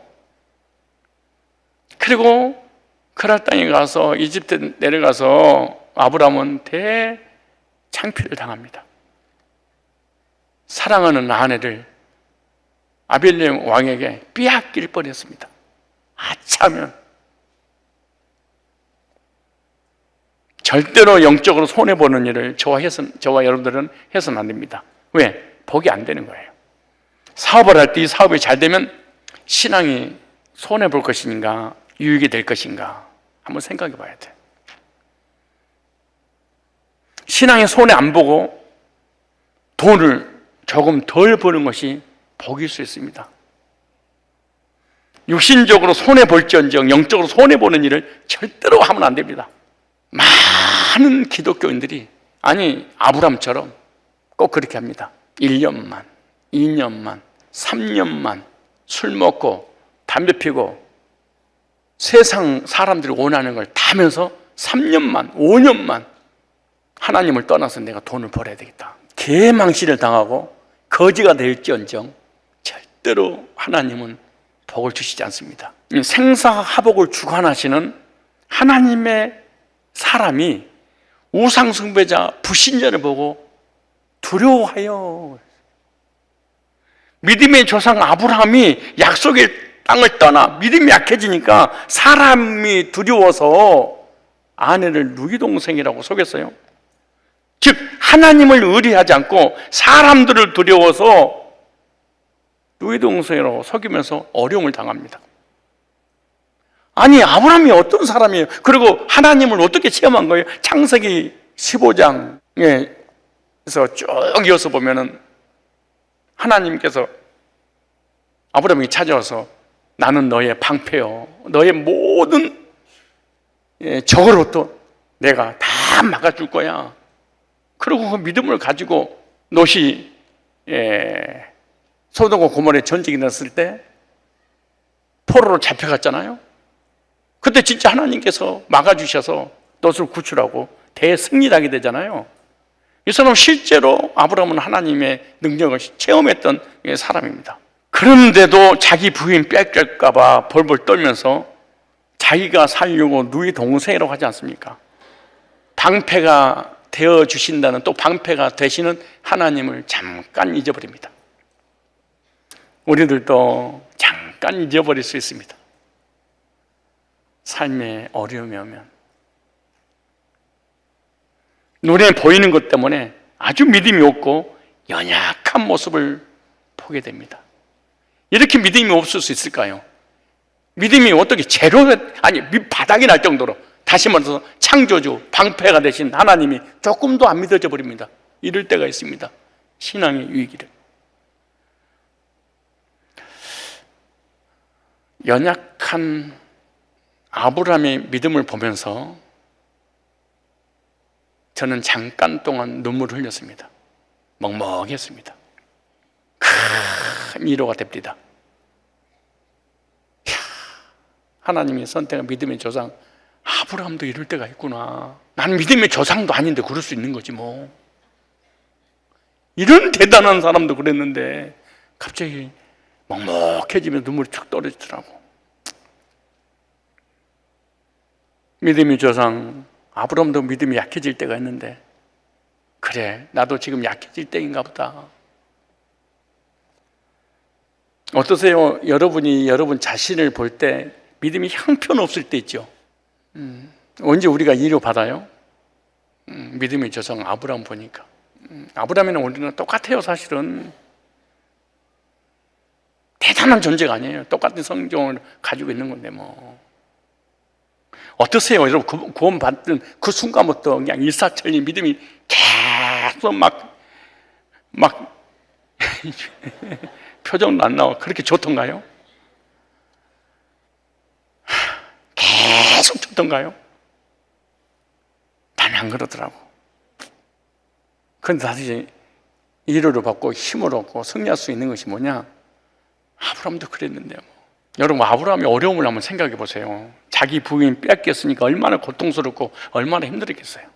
그리고 그랄 땅에 가서 이집트 내려가서 아브라함은 대창피를 당합니다. 사랑하는 아내를 아빌레 왕에게 빼앗길 뻔했습니다. 아차면. 절대로 영적으로 손해보는 일을 저와 여러분들은 해서는 안 됩니다. 왜? 복이 안 되는 거예요. 사업을 할 때 이 사업이 잘 되면 신앙이 손해볼 것인가 유익이 될 것인가 한번 생각해 봐야 돼. 신앙이 손해 안 보고 돈을 조금 덜 버는 것이 복일 수 있습니다. 육신적으로 손해볼지언정 영적으로 손해보는 일을 절대로 하면 안 됩니다. 많은 기독교인들이, 아니 아브람처럼 꼭 그렇게 합니다. 1년만, 2년만, 3년만 술 먹고 담배 피고 세상 사람들이 원하는 걸 다 하면서 3년만, 5년만 하나님을 떠나서 내가 돈을 벌어야 되겠다. 개망신을 당하고 거지가 될지언정 절대로 하나님은 복을 주시지 않습니다. 생사화복을 주관하시는 하나님의 사람이 우상숭배자 불신자를 보고 두려워하여. 믿음의 조상 아브라함이 약속의 땅을 떠나 믿음이 약해지니까 사람이 두려워서 아내를 누이동생이라고 속였어요. 즉 하나님을 의뢰하지 않고 사람들을 두려워서 누이동생이라고 속이면서 어려움을 당합니다. 아니 아브라함이 어떤 사람이에요? 그리고 하나님을 어떻게 체험한 거예요? 창세기 15장에서 쭉 이어서 보면은 하나님께서 아브라함에게 찾아와서 나는 너의 방패요, 너의 모든 적으로부터 내가 다 막아줄 거야. 그리고 그 믿음을 가지고 롯이 소돔과 고모라의 전쟁이 났을 때 포로로 잡혀갔잖아요. 그때 진짜 하나님께서 막아주셔서 롯을 구출하고 대승리하게 되잖아요. 이 사람은 실제로 아브라함은 하나님의 능력을 체험했던 사람입니다. 그런데도 자기 부인 뺏길까 봐 벌벌 떨면서 자기가 살려고 누이 동생이라고 하지 않습니까? 방패가 되어주신다는, 또 방패가 되시는 하나님을 잠깐 잊어버립니다. 우리들도 잠깐 잊어버릴 수 있습니다. 삶에 어려움이 오면 눈에 보이는 것 때문에 아주 믿음이 없고 연약한 모습을 보게 됩니다. 이렇게 믿음이 없을 수 있을까요? 믿음이 어떻게 바닥이 날 정도로, 다시 말해서 창조주, 방패가 되신 하나님이 조금도 안 믿어져 버립니다. 이럴 때가 있습니다. 신앙의 위기를. 연약한 아브라함의 믿음을 보면서 저는 잠깐 동안 눈물을 흘렸습니다. 먹먹했습니다. 큰 위로가 됩니다. 하나님이 선택한 믿음의 조상 아브라함도 이럴 때가 있구나. 난 믿음의 조상도 아닌데 그럴 수 있는 거지 뭐. 이런 대단한 사람도 그랬는데 갑자기 먹먹해지면서 눈물이 쭉 떨어지더라고. 믿음의 조상 아브라함도 믿음이 약해질 때가 있는데, 그래 나도 지금 약해질 때인가 보다. 어떠세요? 여러분이 여러분 자신을 볼 때 믿음이 형편없을 때 있죠. 언제 우리가 위로 받아요? 믿음의 조상 아브라함 보니까. 아브라함이랑 우리는 똑같아요. 사실은 대단한 존재가 아니에요. 똑같은 성경을 가지고 있는 건데 뭐. 어떠세요? 여러분 구원받은 그 순간부터 그냥 일사천리 믿음이 계속 막 표정도 안 나와. 그렇게 좋던가요? 계속 좋던가요? 나는 안 그러더라고. 그런데 다시 위로를 받고 힘을 얻고 승리할 수 있는 것이 뭐냐? 아브라함도 그랬는데요. 여러분 아브라함이 어려움을 한번 생각해 보세요. 자기 부인 뺏겼으니까 얼마나 고통스럽고 얼마나 힘들었겠어요.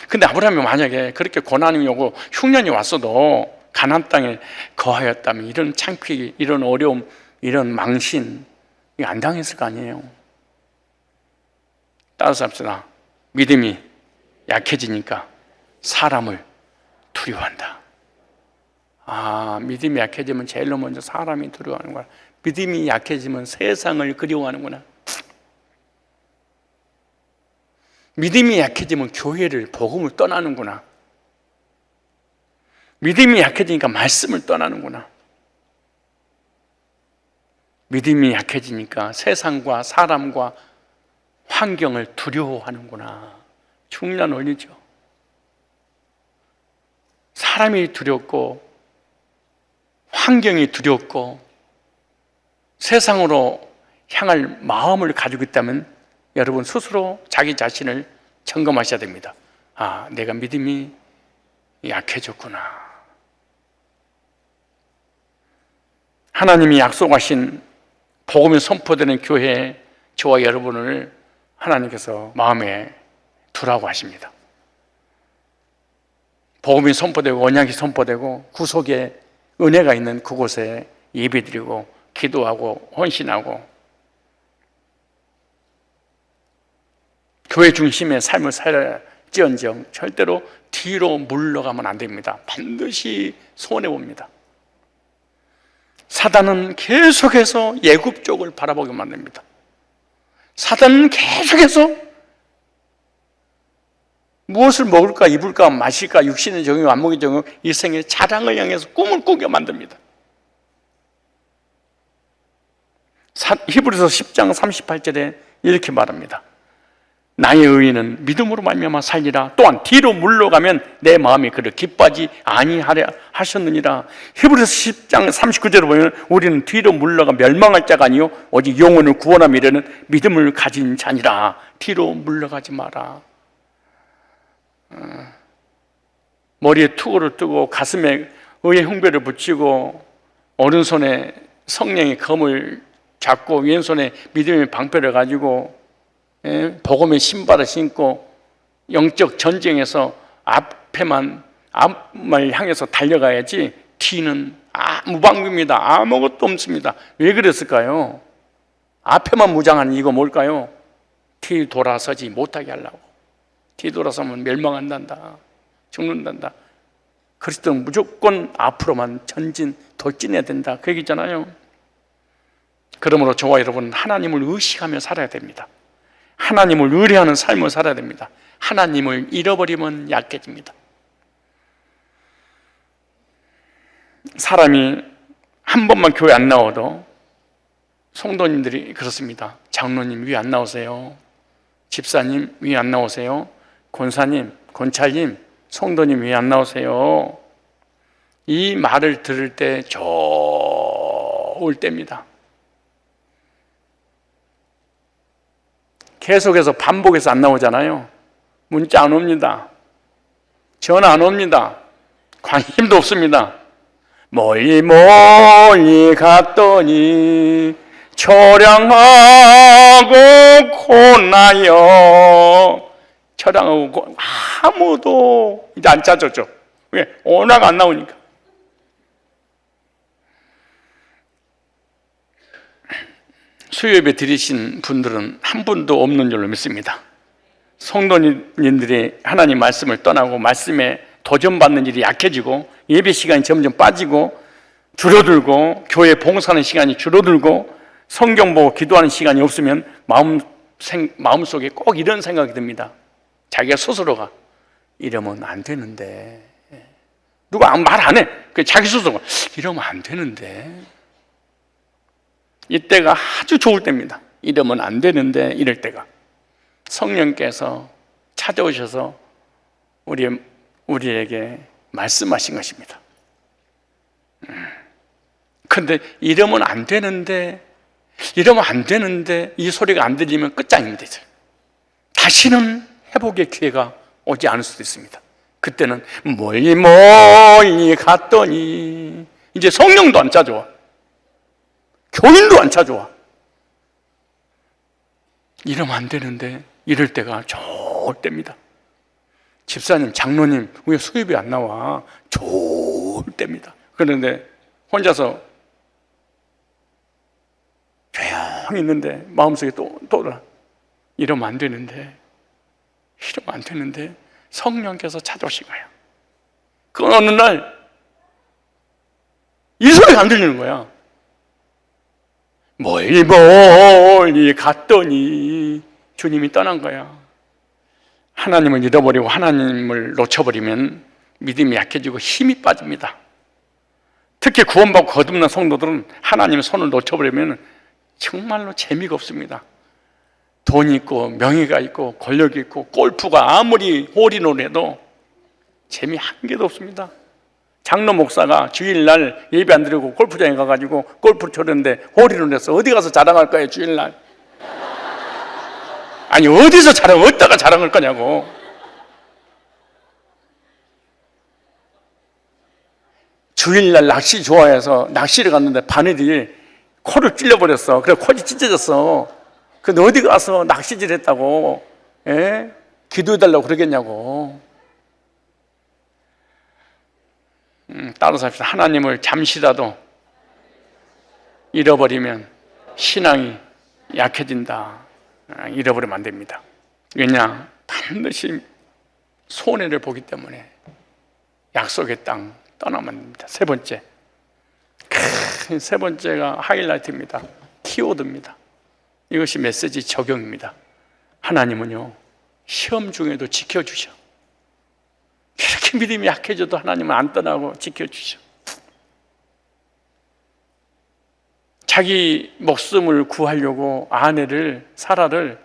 근데 아브라함이 만약에 그렇게 고난이 오고 흉년이 왔어도 가나안 땅에 거하였다면 이런 창피, 이런 어려움, 이런 망신 이거 안 당했을 거 아니에요. 따라서 합시다. 믿음이 약해지니까 사람을 두려워한다. 믿음이 약해지면 제일 먼저 사람이 두려워하는 거야. 믿음이 약해지면 세상을 그리워하는구나. 믿음이 약해지면 교회를, 복음을 떠나는구나. 믿음이 약해지니까 말씀을 떠나는구나. 믿음이 약해지니까 세상과 사람과 환경을 두려워하는구나. 중요한 원리죠. 사람이 두렵고 환경이 두렵고 세상으로 향할 마음을 가지고 있다면 여러분 스스로 자기 자신을 점검하셔야 됩니다. 내가 믿음이 약해졌구나. 하나님이 약속하신 복음이 선포되는 교회에 저와 여러분을 하나님께서 마음에 두라고 하십니다. 복음이 선포되고 언약이 선포되고 구속의 은혜가 있는 그곳에 예배드리고 기도하고 헌신하고 교회 중심의 삶을 살지언정 절대로 뒤로 물러가면 안 됩니다. 반드시 손해봅니다. 사단은 계속해서 예굽 쪽을 바라보게 만듭니다. 사단은 계속해서 무엇을 먹을까, 입을까, 마실까, 육신의 정욕, 안목의 정욕, 일생의 자랑을 향해서 꿈을 꾸게 만듭니다. 히브리서 10장 38절에 이렇게 말합니다. 나의 의인은 믿음으로 말미암아 살리라. 또한 뒤로 물러가면 내 마음이 그를 기뻐하지 아니하려 하셨느니라. 히브리서 10장 39절에 보면 우리는 뒤로 물러가 멸망할 자가 아니요 오직 영혼을 구원하며 이르는 믿음을 가진 자니라. 뒤로 물러가지 마라. 머리에 투구를 뜨고 가슴에 의의 흉배를 붙이고 오른손에 성령의 검을 잡고 왼손에 믿음의 방패를 가지고 복음의 신발을 신고 영적 전쟁에서 앞을 향해서 달려가야지 뒤는 무방비입니다. 아무것도 없습니다. 왜 그랬을까요? 앞에만 무장하는 이거 뭘까요? 뒤 돌아서지 못하게 하려고. 뒤 돌아서면 멸망한단다. 죽는단다. 그리스도는 무조건 앞으로만 돌진해야 된다. 그 얘기잖아요. 그러므로 저와 여러분은 하나님을 의식하며 살아야 됩니다. 하나님을 의뢰하는 삶을 살아야 됩니다. 하나님을 잃어버리면 약해집니다. 사람이 한 번만 교회 안 나와도 성도님들이 그렇습니다. 장로님 왜 안 나오세요? 집사님 왜 안 나오세요? 권사님, 권찰님, 성도님 왜 안 나오세요? 이 말을 들을 때 좋을 때입니다. 계속해서 반복해서 안 나오잖아요. 문자 안 옵니다. 전화 안 옵니다. 관심도 없습니다. 멀리 갔더니 처량하고 고나요. 처량하고 아무도 이제 안 찾았죠. 왜? 워낙 안 나오니까. 수요예배 드리신 분들은 한 분도 없는 줄로 믿습니다. 성도님들이 하나님 말씀을 떠나고 말씀에 도전받는 일이 약해지고 예배 시간이 점점 빠지고 줄어들고 교회 봉사하는 시간이 줄어들고 성경 보고 기도하는 시간이 없으면 마음속에 꼭 이런 생각이 듭니다. 자기가 스스로가 이러면 안 되는데, 누가 말 안 해. 자기 스스로가 이러면 안 되는데, 이때가 아주 좋을 때입니다. 이러면 안 되는데 이럴 때가 성령께서 찾아오셔서 우리에게 말씀하신 것입니다. 그런데 이러면 안 되는데 이 소리가 안 들리면 끝장입니다. 다시는 회복의 기회가 오지 않을 수도 있습니다. 그때는 멀리 갔더니 이제 성령도 안 찾아와. 교인도 안 찾아와. 이러면 안 되는데 이럴 때가 좋을 때입니다. 집사님, 장로님 왜 수입이 안 나와? 좋을 때입니다. 그런데 혼자서 조용히 있는데 마음속에 또 이러면 안 되는데 성령께서 찾아오신 거예요. 그 어느 날 이 소리가 안 들리는 거야. 멀리 갔더니 주님이 떠난 거야. 하나님을 잃어버리고 하나님을 놓쳐버리면 믿음이 약해지고 힘이 빠집니다. 특히 구원받고 거듭난 성도들은 하나님의 손을 놓쳐버리면 정말로 재미가 없습니다. 돈이 있고 명예가 있고 권력이 있고 골프가 아무리 홀인원해도 재미 한 개도 없습니다. 장로 목사가 주일날 예배 안 드리고 골프장에 가가지고 골프를 쳤는데 홀인원해서 어디 가서 자랑할 거예요? 주일날 아니 어디서 어디다가 자랑할 거냐고. 주일날 낚시 좋아해서 낚시를 갔는데 바늘이 코를 찔려버렸어. 그래 코이 찢어졌어. 근데 어디 가서 낚시질 했다고 기도해달라고 그러겠냐고. 따라서 합시다. 하나님을 잠시라도 잃어버리면 신앙이 약해진다. 잃어버리면 안 됩니다. 왜냐? 반드시 손해를 보기 때문에 약속의 땅 떠나면 안 됩니다. 세 번째, 세 번째가 하이라이트입니다. 키워드입니다. 이것이 메시지 적용입니다. 하나님은요, 시험 중에도 지켜주셔. 이렇게 믿음이 약해져도 하나님은 안 떠나고 지켜주셔. 자기 목숨을 구하려고 아내를, 사라를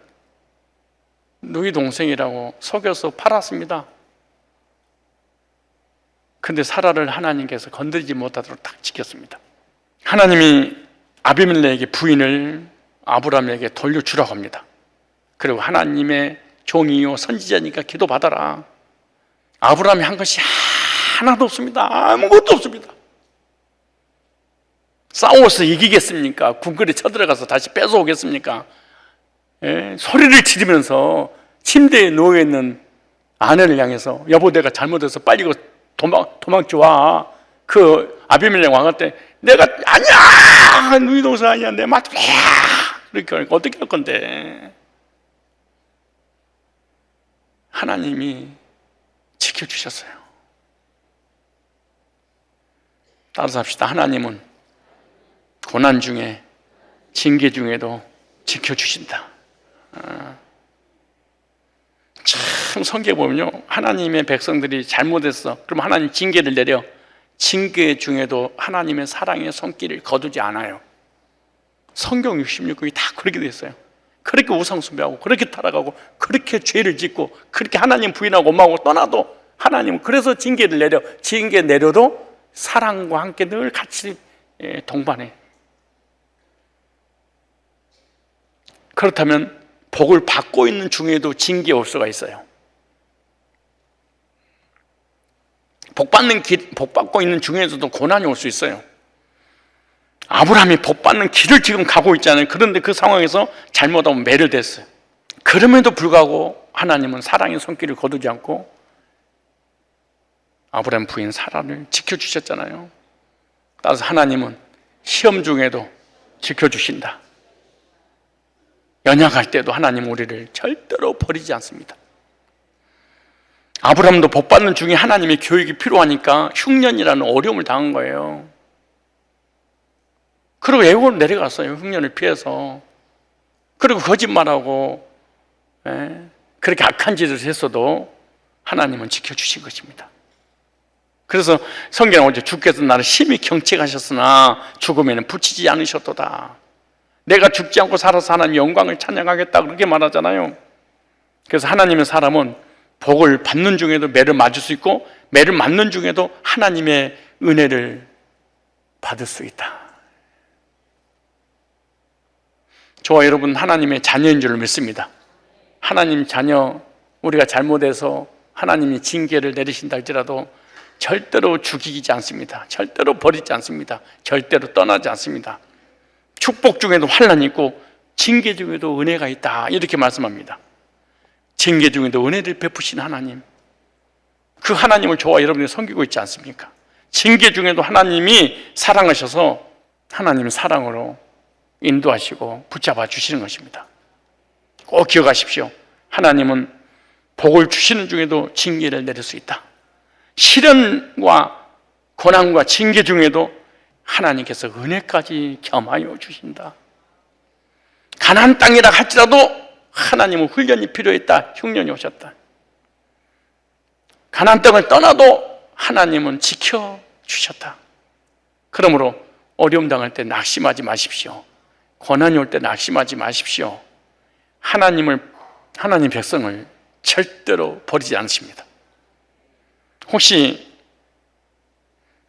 누이 동생이라고 속여서 팔았습니다. 근데 사라를 하나님께서 건드리지 못하도록 딱 지켰습니다. 하나님이 아비멜렉에게 부인을 아브라함에게 돌려주라고 합니다. 그리고 하나님의 종이요 선지자니까 기도받아라. 아브라함이 한 것이 하나도 없습니다. 아무것도 없습니다. 싸워서 이기겠습니까? 궁궐에 쳐들어가서 다시 뺏어오겠습니까? 소리를 지르면서 침대에 누워있는 아내를 향해서 여보 내가 잘못해서 빨리 도망쳐 와. 그 아비멜렉 왕할 때 내가 아니야 누이 동생 아니야 내 맞 이렇게 하니까 어떻게 할 건데. 하나님이 지켜주셨어요. 따라서 합시다. 하나님은 고난 중에 징계 중에도 지켜주신다. 참 성경에 보면요, 하나님의 백성들이 잘못했어. 그럼 하나님 징계를 내려 징계 중에도 하나님의 사랑의 손길을 거두지 않아요. 성경 66권이 다 그렇게 돼 있어요. 그렇게 우상숭배하고 그렇게 타락하고 그렇게 죄를 짓고 그렇게 하나님 부인하고 엄마하고 떠나도 하나님은 그래서 징계를 내려, 징계 내려도 사랑과 함께 늘 같이 동반해. 그렇다면 복을 받고 있는 중에도 징계 올 수가 있어요. 복 받고 있는 중에서도 고난이 올 수 있어요. 아브라함이 복 받는 길을 지금 가고 있잖아요. 그런데 그 상황에서 잘못하면 매료됐어요. 그럼에도 불구하고 하나님은 사랑의 손길을 거두지 않고 아브라함 부인 사라를 지켜주셨잖아요. 따라서 하나님은 시험 중에도 지켜주신다. 연약할 때도 하나님 우리를 절대로 버리지 않습니다. 아브라함도 복 받는 중에 하나님의 교육이 필요하니까 흉년이라는 어려움을 당한 거예요. 그리고 애국으로 내려갔어요. 흉년을 피해서. 그리고 거짓말하고 그렇게 악한 짓을 했어도 하나님은 지켜주신 것입니다. 그래서 성경에 오죠. 주께서 나를 심히 경책하셨으나 죽음에는 붙이지 않으셨도다. 내가 죽지 않고 살아서 하나님 영광을 찬양하겠다 그렇게 말하잖아요. 그래서 하나님의 사람은 복을 받는 중에도 매를 맞을 수 있고 매를 맞는 중에도 하나님의 은혜를 받을 수 있다. 저와 여러분 하나님의 자녀인 줄 믿습니다. 하나님 자녀, 우리가 잘못해서 하나님이 징계를 내리신다 할지라도 절대로 죽이지 않습니다. 절대로 버리지 않습니다. 절대로 떠나지 않습니다. 축복 중에도 환난이 있고 징계 중에도 은혜가 있다 이렇게 말씀합니다. 징계 중에도 은혜를 베푸신 하나님, 그 하나님을 저와 여러분이 섬기고 있지 않습니까? 징계 중에도 하나님이 사랑하셔서 하나님의 사랑으로 인도하시고 붙잡아 주시는 것입니다. 꼭 기억하십시오. 하나님은 복을 주시는 중에도 징계를 내릴 수 있다. 시련과 고난과 징계 중에도 하나님께서 은혜까지 겸하여 주신다. 가나안 땅이라 할지라도 하나님은 훈련이 필요했다. 흉년이 오셨다. 가나안 땅을 떠나도 하나님은 지켜주셨다. 그러므로 어려움 당할 때 낙심하지 마십시오. 고난이 올 때 낙심하지 마십시오. 하나님 백성을 절대로 버리지 않으십니다. 혹시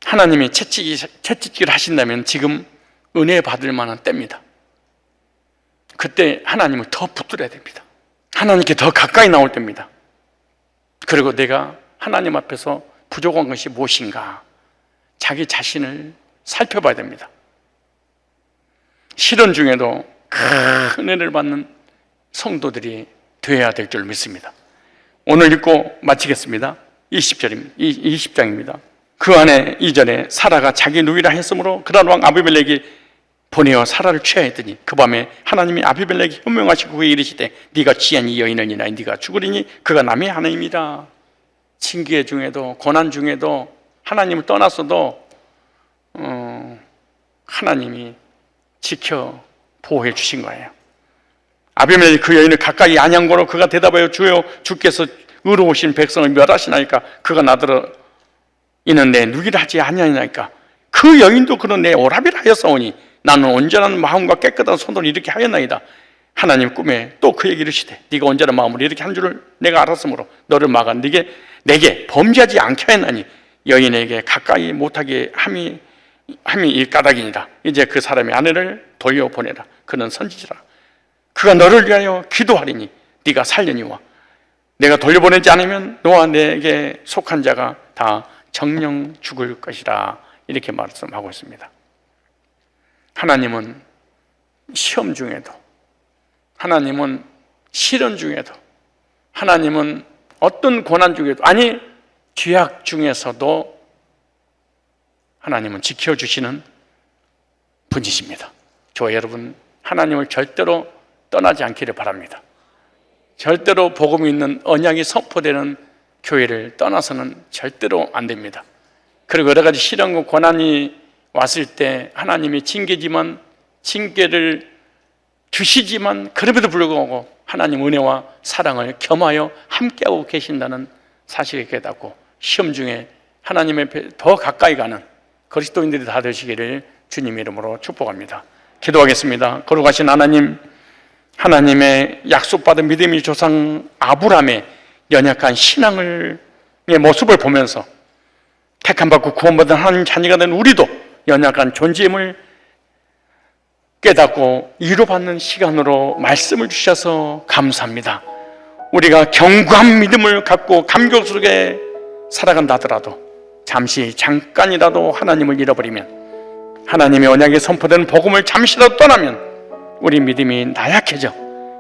하나님이 채찍질을 하신다면 지금 은혜 받을 만한 때입니다. 그때 하나님을 더 붙들어야 됩니다. 하나님께 더 가까이 나올 때입니다. 그리고 내가 하나님 앞에서 부족한 것이 무엇인가, 자기 자신을 살펴봐야 됩니다. 시련 중에도 큰 은혜를 받는 성도들이 되어야 될 줄 믿습니다. 오늘 읽고 마치겠습니다. 20장입니다. 그 안에 2절에 사라가 자기 누이라 했으므로 그랄 왕 아비멜렉이 보내어 사라를 취하였더니 그 밤에 하나님이 아비멜렉이 현명하시고 그에게 이르시되 네가 취한 이 여인을 인하여 네가 죽으리니 그가 남의 하나님이라. 징계 중에도 고난 중에도 하나님을 떠났어도 하나님이 지켜 보호해 주신 거예요. 아비멜렉이 그 여인을 가까이 안양고로 그가 대답하여 주여 주께서 의로우신 백성을 멸하시나이까 그가 나더러 이는 내 누이라 하지 아니하니까 그 여인도 그런 내 오라비라 하였사오니 나는 온전한 마음과 깨끗한 손으로 이렇게 하였나이다. 하나님 꿈에 또 그에게 이르시되 네가 온전한 마음으로 이렇게 한 줄을 내가 알았으므로 너를 막아 내게 범죄하지 않게 하였나니 여인에게 가까이 못하게 함이 이 까닭이니라. 이제 그 사람의 아내를 돌려보내라. 그는 선지자라. 그가 너를 위하여 기도하리니 네가 살려니와 내가 돌려보내지 않으면 너와 내게 속한 자가 다 정령 죽을 것이라. 이렇게 말씀하고 있습니다. 하나님은 시험 중에도, 하나님은 시련 중에도, 하나님은 어떤 고난 중에도, 아니 죄악 중에서도 하나님은 지켜주시는 분이십니다. 저 여러분 하나님을 절대로 떠나지 않기를 바랍니다. 절대로 복음이 있는 언약이 선포되는 교회를 떠나서는 절대로 안 됩니다. 그리고 여러 가지 시련과 고난이 왔을 때 하나님이 징계를 주시지만 그럼에도 불구하고 하나님 은혜와 사랑을 겸하여 함께하고 계신다는 사실을 깨닫고 시험 중에 하나님의 더 가까이 가는 그리스도인들이 다 되시기를 주님 이름으로 축복합니다. 기도하겠습니다. 거룩하신 하나님, 하나님의 약속받은 믿음의 조상 아브라함의 연약한 신앙의 모습을 보면서 택함받고 구원받은 하나님 자녀가 된 우리도 연약한 존재임을 깨닫고 위로받는 시간으로 말씀을 주셔서 감사합니다. 우리가 견고한 믿음을 갖고 감격스럽게 살아간다 하더라도 잠시 잠깐이라도 하나님을 잃어버리면, 하나님의 언약에 선포되는 복음을 잠시라도 떠나면 우리 믿음이 나약해져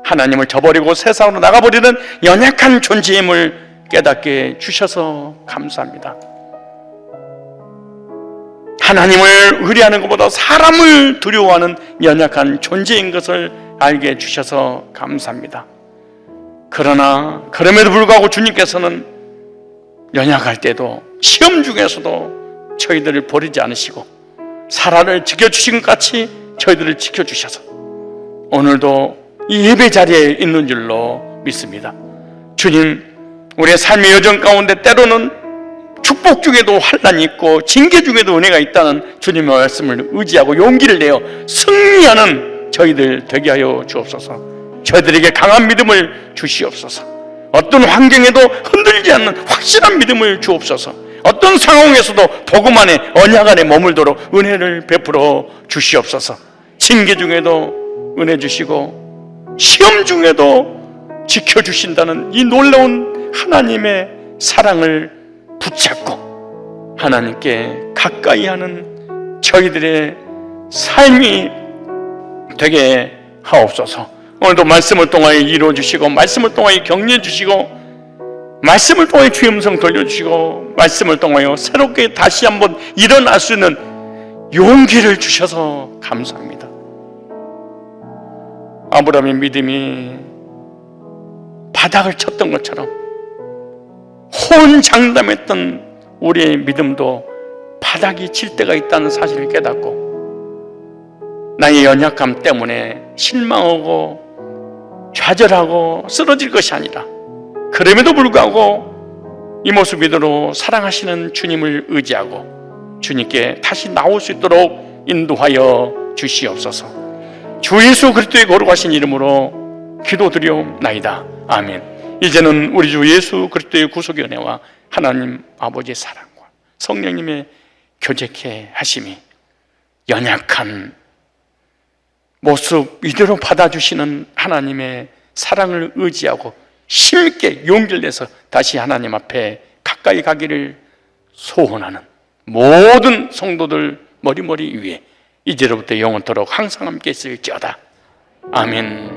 하나님을 저버리고 세상으로 나가버리는 연약한 존재임을 깨닫게 주셔서 감사합니다. 하나님을 의뢰하는 것보다 사람을 두려워하는 연약한 존재인 것을 알게 해주셔서 감사합니다. 그러나 그럼에도 불구하고 주님께서는 연약할 때도 시험 중에서도 저희들을 버리지 않으시고 사라를 지켜주신 것 같이 저희들을 지켜주셔서 오늘도 이 예배 자리에 있는 줄로 믿습니다. 주님, 우리의 삶의 여정 가운데 때로는 축복 중에도 환난이 있고 징계 중에도 은혜가 있다는 주님의 말씀을 의지하고 용기를 내어 승리하는 저희들 되게 하여 주옵소서. 저희들에게 강한 믿음을 주시옵소서. 어떤 환경에도 흔들리지 않는 확실한 믿음을 주옵소서. 어떤 상황에서도 복음 안에 언약 안에 머물도록 은혜를 베풀어 주시옵소서. 징계 중에도 은혜 주시고 시험 중에도 지켜주신다는 이 놀라운 하나님의 사랑을 붙잡고 하나님께 가까이 하는 저희들의 삶이 되게 하옵소서. 오늘도 말씀을 통하여 이루어주시고 말씀을 통하여 격려해주시고 말씀을 통하여 주의 음성 돌려주시고 말씀을 통하여 새롭게 다시 한번 일어날 수 있는 용기를 주셔서 감사합니다. 아브라함의 믿음이 바닥을 쳤던 것처럼 호언장담했던 우리의 믿음도 바닥이 칠 때가 있다는 사실을 깨닫고 나의 연약함 때문에 실망하고 좌절하고 쓰러질 것이 아니라 그럼에도 불구하고 이 모습 이대로 사랑하시는 주님을 의지하고 주님께 다시 나올 수 있도록 인도하여 주시옵소서. 주 예수 그리스도의 거룩하신 이름으로 기도드리옵나이다. 아멘. 이제는 우리 주 예수 그리스도의 구속의 은혜와 하나님 아버지의 사랑과 성령님의 교제케 하심이 연약한 모습 이대로 받아주시는 하나님의 사랑을 의지하고 힘있게 용기를 내서 다시 하나님 앞에 가까이 가기를 소원하는 모든 성도들 머리머리 위에 이제로부터 영원토록 항상 함께 있을지어다. 아멘.